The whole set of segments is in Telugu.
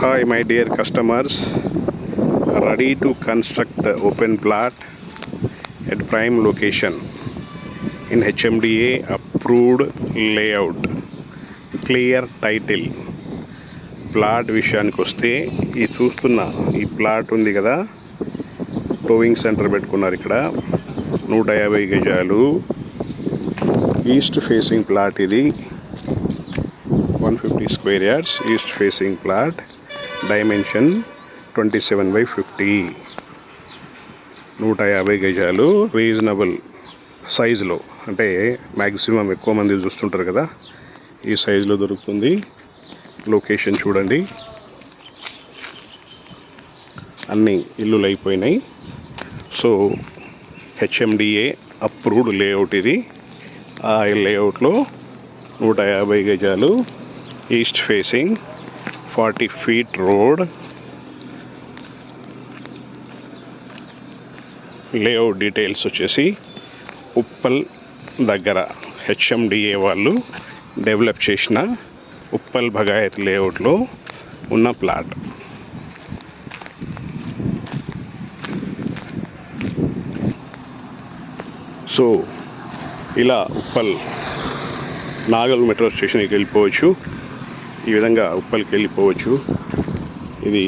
Hi my dear customers, ready to construct the open plot at prime location in HMDA approved layout, clear title. Plot విషయానికి వస్తే ఈ చూస్తున్న ఈ ప్లాట్ ఉంది కదా, టోవింగ్ సెంటర్ పెట్టుకున్నారు ఇక్కడ. 150 గజాలు ఈస్ట్ ఫేసింగ్ ప్లాట్. ఇది 150 square yards east facing plot. Dimension 27/50. 150 గజాలు రీజనబుల్ సైజులో, అంటే మ్యాక్సిమం ఎక్కువ మంది చూస్తుంటారు కదా, ఈ సైజులో దొరుకుతుంది. లొకేషన్ చూడండి, అన్ని ఇల్లులు అయిపోయినాయి. సో హెచ్ఎండిఏ అప్రూవ్డ్ లేఅవుట్ ఇది. ఆ లేఅవుట్లో 150 గజాలు east facing, 40 feet road. Layout details వచ్చేసి ఉప్పల్ దగ్గర హెచ్ఎండిఏ వాళ్ళు డెవలప్ చేసిన ఉప్పల్ భగాయత్ లేఅవుట్లో ఉన్న ప్లాట్. సో ఇలా ఉప్పల్ నాగల్ మెట్రో స్టేషన్కి వెళ్ళిపోవచ్చు. ఈ విధంగా ఉప్పల్కి వెళ్ళిపోవచ్చు. ఇది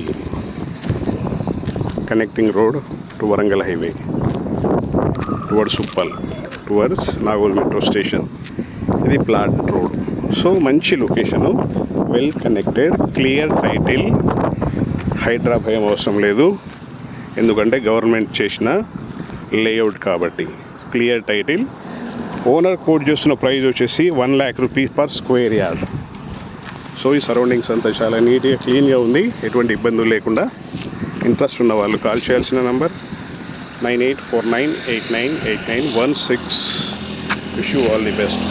connecting road to Warangal highway towards Uppal, towards Nagole metro station. ఇది ప్లాట్ రోడ్. సో మంచి location, well connected, clear title. Hydraa భయం అవసరం లేదు, ఎందుకంటే గవర్నమెంట్ చేసిన లేఅవుట్ కాబట్టి. Clear title. ఓనర్ కోట్ చేస్తున్న ప్రైస్ వచ్చేసి 1 lakh rupees per square yard. So ఈ సరౌండింగ్స్ అంతా చాలా నీట్గా క్లీన్గా ఉంది, ఎటువంటి ఇబ్బందులు లేకుండా. ఇంట్రెస్ట్ ఉన్న వాళ్ళు కాల్ చేయాల్సిన number 9849898916. Wish you all the best.